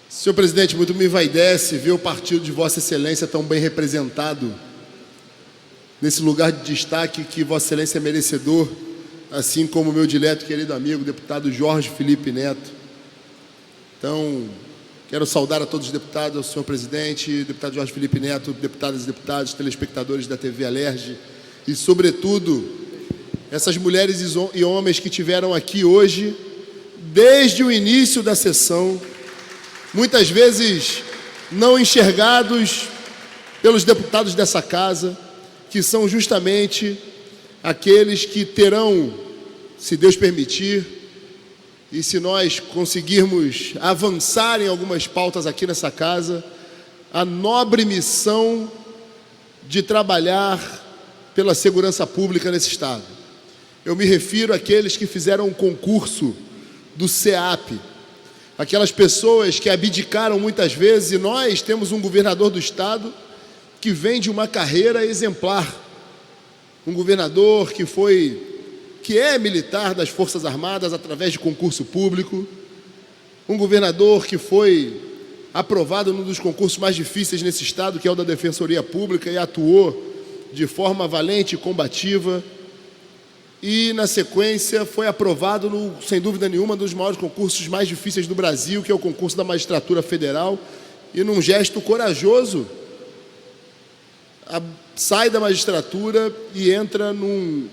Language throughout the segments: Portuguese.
Senhor presidente, muito me envaidece ver o partido de Vossa Excelência tão bem representado nesse lugar de destaque que Vossa Excelência é merecedor, assim como o meu dileto querido amigo, deputado Jorge Felipe Neto. Então, quero saudar a todos os deputados, ao senhor presidente, deputado Jorge Felipe Neto, deputadas e deputados, telespectadores da TV Alerj e, sobretudo, essas mulheres e homens que tiveram aqui hoje, desde o início da sessão, muitas vezes não enxergados pelos deputados dessa casa, que são justamente aqueles que terão, se Deus permitir, e se nós conseguirmos avançar em algumas pautas aqui nessa casa, a nobre missão de trabalhar pela segurança pública nesse Estado. Eu me refiro àqueles que fizeram o concurso do SEAP, aquelas pessoas que abdicaram muitas vezes, e nós temos um governador do Estado que vem de uma carreira exemplar, um governador que é militar das Forças Armadas através de concurso público, um governador que foi aprovado num dos concursos mais difíceis nesse Estado, que é o da Defensoria Pública, e atuou de forma valente e combativa, e na sequência foi aprovado, sem dúvida nenhuma, um dos maiores concursos mais difíceis do Brasil, que é o concurso da Magistratura Federal, e num gesto corajoso, sai da magistratura e entra num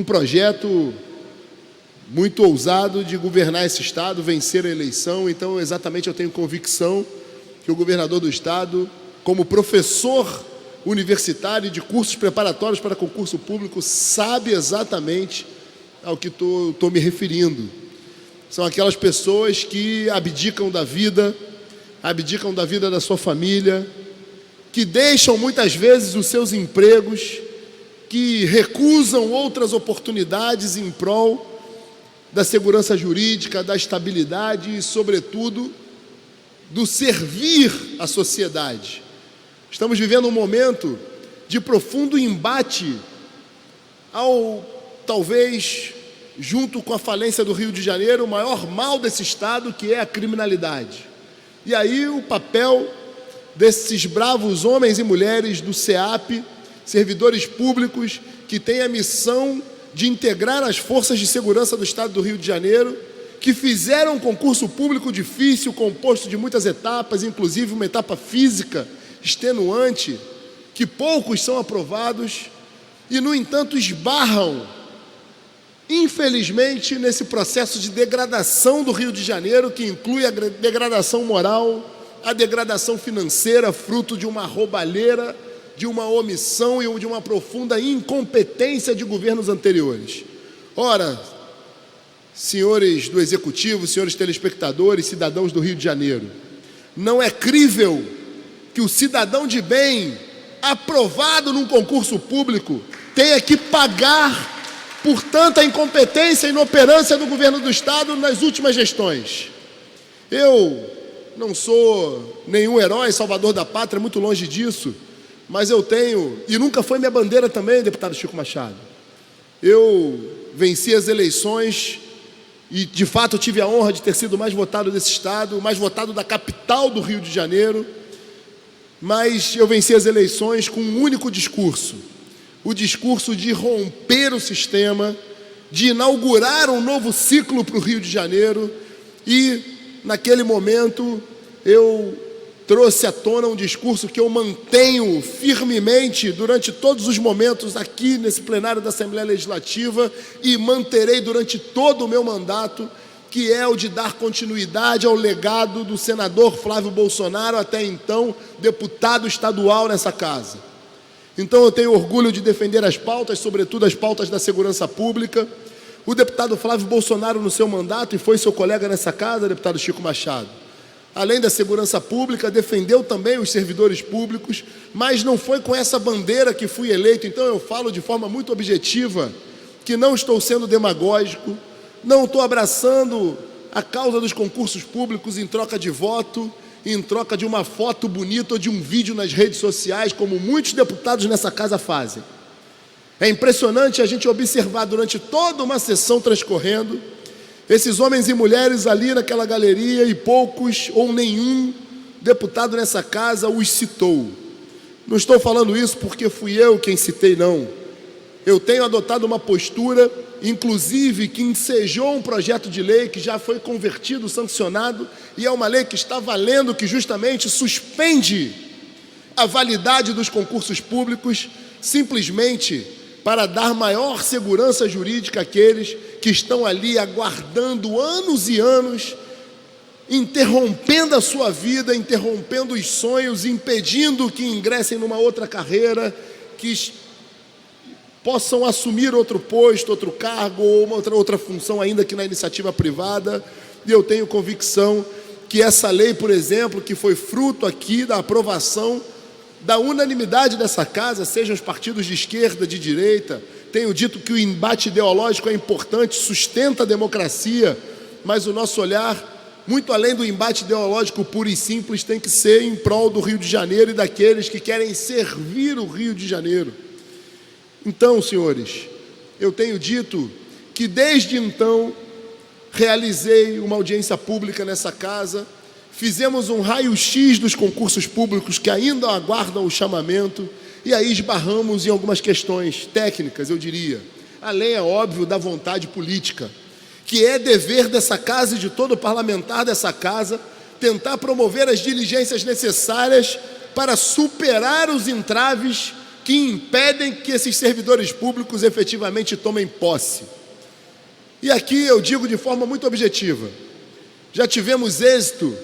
projeto muito ousado de governar esse Estado, vencer a eleição. Então, exatamente, eu tenho convicção que o governador do Estado, como professor universitário de cursos preparatórios para concurso público, sabe exatamente ao que estou me referindo. São aquelas pessoas que abdicam da vida da sua família, que deixam muitas vezes os seus empregos, que recusam outras oportunidades em prol da segurança jurídica, da estabilidade e, sobretudo, do servir à sociedade. Estamos vivendo um momento de profundo embate talvez, junto com a falência do Rio de Janeiro, o maior mal desse Estado, que é a criminalidade. E aí o papel desses bravos homens e mulheres do SEAP, servidores públicos que têm a missão de integrar as forças de segurança do Estado do Rio de Janeiro, que fizeram um concurso público difícil, composto de muitas etapas, inclusive uma etapa física extenuante, que poucos são aprovados e, no entanto, esbarram, infelizmente, nesse processo de degradação do Rio de Janeiro, que inclui a degradação moral, a degradação financeira, fruto de uma roubalheira, de uma omissão e de uma profunda incompetência de governos anteriores. Ora, senhores do Executivo, senhores telespectadores, cidadãos do Rio de Janeiro, não é crível que o cidadão de bem, aprovado num concurso público, tenha que pagar por tanta incompetência e inoperância do governo do Estado nas últimas gestões. Eu não sou nenhum herói, salvador da pátria, muito longe disso, mas eu tenho, e nunca foi minha bandeira também, deputado Chico Machado. Eu venci as eleições e, de fato, tive a honra de ter sido o mais votado desse Estado, o mais votado da capital do Rio de Janeiro, mas eu venci as eleições com um único discurso, o discurso de romper o sistema, de inaugurar um novo ciclo para o Rio de Janeiro, e, naquele momento, eu trouxe à tona um discurso que eu mantenho firmemente durante todos os momentos aqui nesse plenário da Assembleia Legislativa e manterei durante todo o meu mandato, que é o de dar continuidade ao legado do senador Flávio Bolsonaro, até então deputado estadual nessa casa. Então eu tenho orgulho de defender as pautas, sobretudo as pautas da segurança pública. O deputado Flávio Bolsonaro, no seu mandato, e foi seu colega nessa casa, deputado Chico Machado, além da segurança pública, defendeu também os servidores públicos, mas não foi com essa bandeira que fui eleito. Então eu falo de forma muito objetiva que não estou sendo demagógico, não estou abraçando a causa dos concursos públicos em troca de voto, em troca de uma foto bonita ou de um vídeo nas redes sociais, como muitos deputados nessa casa fazem. É impressionante a gente observar durante toda uma sessão transcorrendo Esses homens e mulheres ali naquela galeria, e poucos ou nenhum deputado nessa casa os citou. Não estou falando isso porque fui eu quem citei, não. Eu tenho adotado uma postura, inclusive, que ensejou um projeto de lei que já foi convertido, sancionado, e é uma lei que está valendo, que justamente suspende a validade dos concursos públicos, simplesmente para dar maior segurança jurídica àqueles que estão ali aguardando anos e anos, interrompendo a sua vida, interrompendo os sonhos, impedindo que ingressem numa outra carreira, que possam assumir outro posto, outro cargo ou uma outra função ainda que na iniciativa privada. E eu tenho convicção que essa lei, por exemplo, que foi fruto aqui da aprovação da unanimidade dessa casa, sejam os partidos de esquerda, de direita, tenho dito que o embate ideológico é importante, sustenta a democracia, mas o nosso olhar, muito além do embate ideológico puro e simples, tem que ser em prol do Rio de Janeiro e daqueles que querem servir o Rio de Janeiro. Então, senhores, eu tenho dito que desde então realizei uma audiência pública nessa casa, fizemos um raio-x dos concursos públicos que ainda aguardam o chamamento e aí esbarramos em algumas questões técnicas, eu diria. Além, é óbvio, da vontade política, que é dever dessa casa e de todo parlamentar dessa casa tentar promover as diligências necessárias para superar os entraves que impedem que esses servidores públicos efetivamente tomem posse. E aqui eu digo de forma muito objetiva, já tivemos êxito,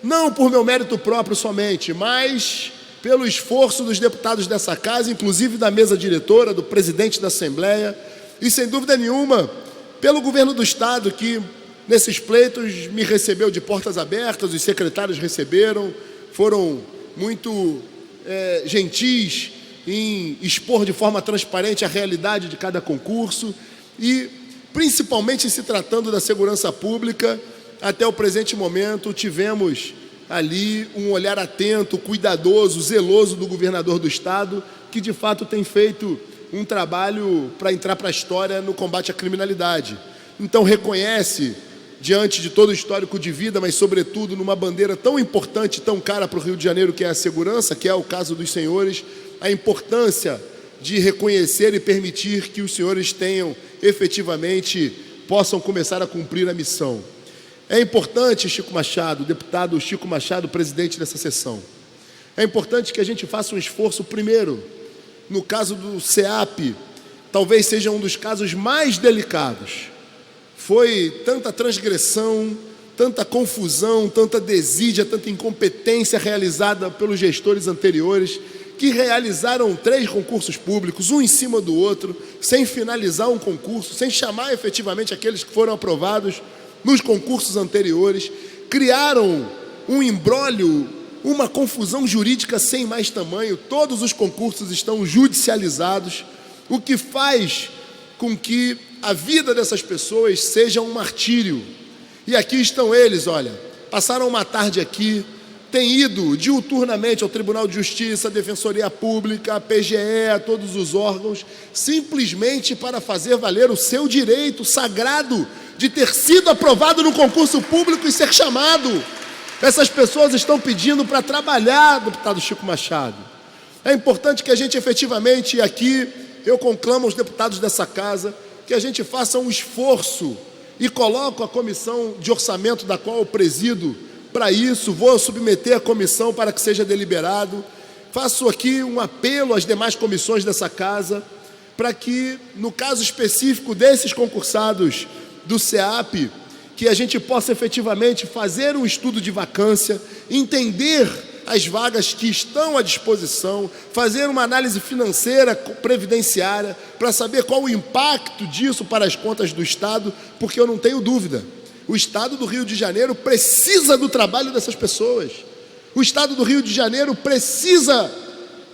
não por meu mérito próprio somente, mas pelo esforço dos deputados dessa casa, inclusive da mesa diretora, do presidente da Assembleia, e sem dúvida nenhuma, pelo governo do Estado, que nesses pleitos me recebeu de portas abertas, os secretários receberam, foram muito gentis em expor de forma transparente a realidade de cada concurso e, principalmente em se tratando da segurança pública, até o presente momento tivemos ali um olhar atento, cuidadoso, zeloso do governador do Estado, que de fato tem feito um trabalho para entrar para a história no combate à criminalidade. Então reconhece, diante de todo o histórico de vida, mas sobretudo numa bandeira tão importante, tão cara para o Rio de Janeiro, que é a segurança, que é o caso dos senhores, a importância de reconhecer e permitir que os senhores tenham efetivamente, possam começar a cumprir a missão. É importante, Chico Machado, deputado Chico Machado, presidente dessa sessão, é importante que a gente faça um esforço, primeiro, no caso do SEAP, talvez seja um dos casos mais delicados. Foi tanta transgressão, tanta confusão, tanta desídia, tanta incompetência realizada pelos gestores anteriores, que realizaram 3 concursos públicos, um em cima do outro, sem finalizar um concurso, sem chamar efetivamente aqueles que foram aprovados nos concursos anteriores, criaram um imbróglio, uma confusão jurídica sem mais tamanho. Todos os concursos estão judicializados, o que faz com que a vida dessas pessoas seja um martírio. E aqui estão eles, olha, passaram uma tarde aqui, têm ido diuturnamente ao Tribunal de Justiça, à Defensoria Pública, à PGE, a todos os órgãos, simplesmente para fazer valer o seu direito sagrado de ter sido aprovado no concurso público e ser chamado. Essas pessoas estão pedindo para trabalhar, deputado Chico Machado. É importante que a gente efetivamente aqui, eu conclamo aos deputados dessa casa, que a gente faça um esforço e coloco a comissão de orçamento da qual eu presido para isso, vou submeter a comissão para que seja deliberado. Faço aqui um apelo às demais comissões dessa casa, para que, no caso específico desses concursados do SEAP, que a gente possa efetivamente fazer um estudo de vacância, entender as vagas que estão à disposição, fazer uma análise financeira, previdenciária, para saber qual o impacto disso para as contas do Estado, porque eu não tenho dúvida, o Estado do Rio de Janeiro precisa do trabalho dessas pessoas. O Estado do Rio de Janeiro precisa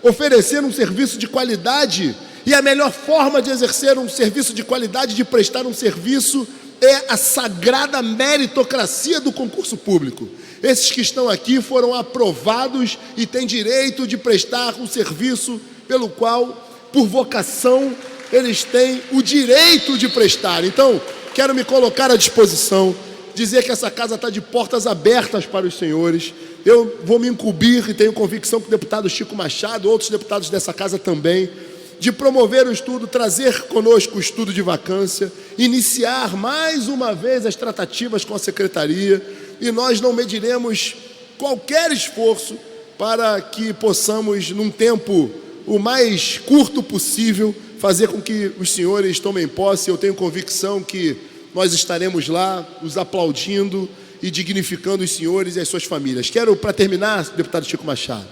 oferecer um serviço de qualidade, e a melhor forma de exercer um serviço de qualidade, de prestar um serviço, é a sagrada meritocracia do concurso público. Esses que estão aqui foram aprovados e têm direito de prestar um serviço pelo qual, por vocação, eles têm o direito de prestar. Então, quero me colocar à disposição, dizer que essa casa está de portas abertas para os senhores. Eu vou me incumbir, e tenho convicção que o deputado Chico Machado, outros deputados dessa casa também, de promover o estudo, trazer conosco o estudo de vacância, iniciar mais uma vez as tratativas com a secretaria, e nós não mediremos qualquer esforço para que possamos, num tempo o mais curto possível, fazer com que os senhores tomem posse. Eu tenho convicção que nós estaremos lá, os aplaudindo e dignificando os senhores e as suas famílias. Quero, para terminar, deputado Chico Machado,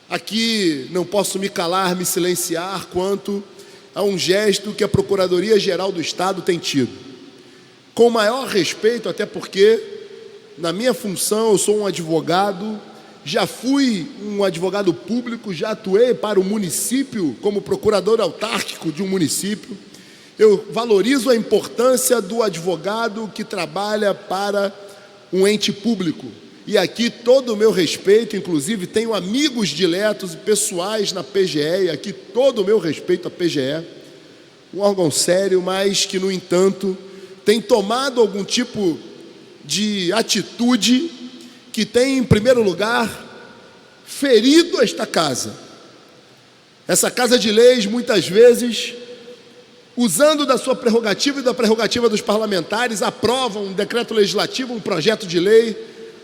aqui não posso me calar, me silenciar quanto a um gesto que a Procuradoria-Geral do Estado tem tido. Com o maior respeito, até porque, na minha função, eu sou um advogado, já fui um advogado público, já atuei para o município como procurador autárquico de um município. Eu valorizo a importância do advogado que trabalha para um ente público. E aqui todo o meu respeito, inclusive tenho amigos diletos e pessoais na PGE, e aqui todo o meu respeito à PGE, um órgão sério, mas que, no entanto, tem tomado algum tipo de atitude que tem, em primeiro lugar, ferido esta casa. Essa casa de leis, muitas vezes, usando da sua prerrogativa e da prerrogativa dos parlamentares, aprovam um decreto legislativo, um projeto de lei,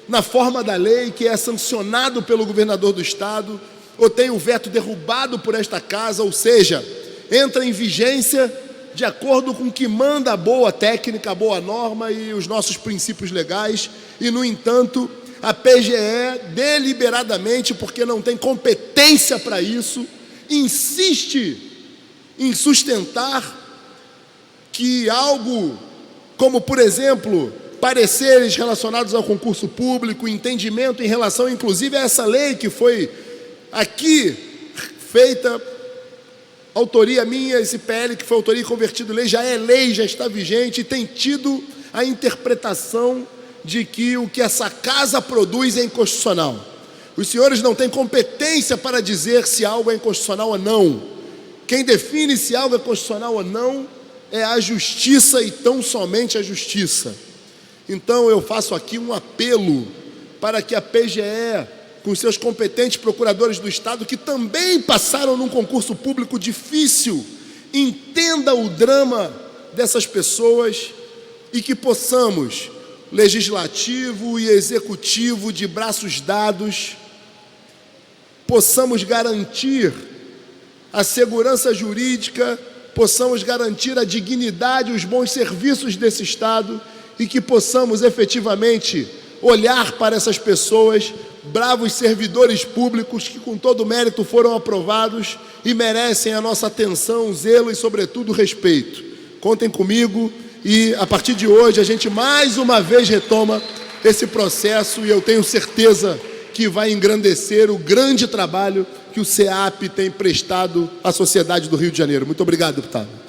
na forma da lei, que é sancionado pelo governador do estado, ou tem o veto derrubado por esta casa, ou seja, entra em vigência de acordo com o que manda a boa técnica, a boa norma e os nossos princípios legais, e, no entanto, a PGE, deliberadamente, porque não tem competência para isso, insiste em sustentar que algo como, por exemplo, pareceres relacionados ao concurso público, entendimento em relação, inclusive, a essa lei que foi aqui feita, autoria minha, esse PL que foi autoria e convertido em lei, já é lei, já está vigente, e tem tido a interpretação de que o que essa casa produz é inconstitucional. Os senhores não têm competência para dizer se algo é inconstitucional ou não. Quem define se algo é constitucional ou não é a justiça, e tão somente a justiça. Então eu faço aqui um apelo para que a PGE, com seus competentes procuradores do Estado, que também passaram num concurso público difícil, entenda o drama dessas pessoas e que possamos, legislativo e executivo de braços dados, possamos garantir a segurança jurídica, possamos garantir a dignidade e os bons serviços desse Estado, e que possamos efetivamente olhar para essas pessoas, bravos servidores públicos que com todo mérito foram aprovados e merecem a nossa atenção, zelo e, sobretudo, respeito. Contem comigo. E, a partir de hoje, a gente mais uma vez retoma esse processo, e eu tenho certeza que vai engrandecer o grande trabalho que o SEAP tem prestado à sociedade do Rio de Janeiro. Muito obrigado, deputado.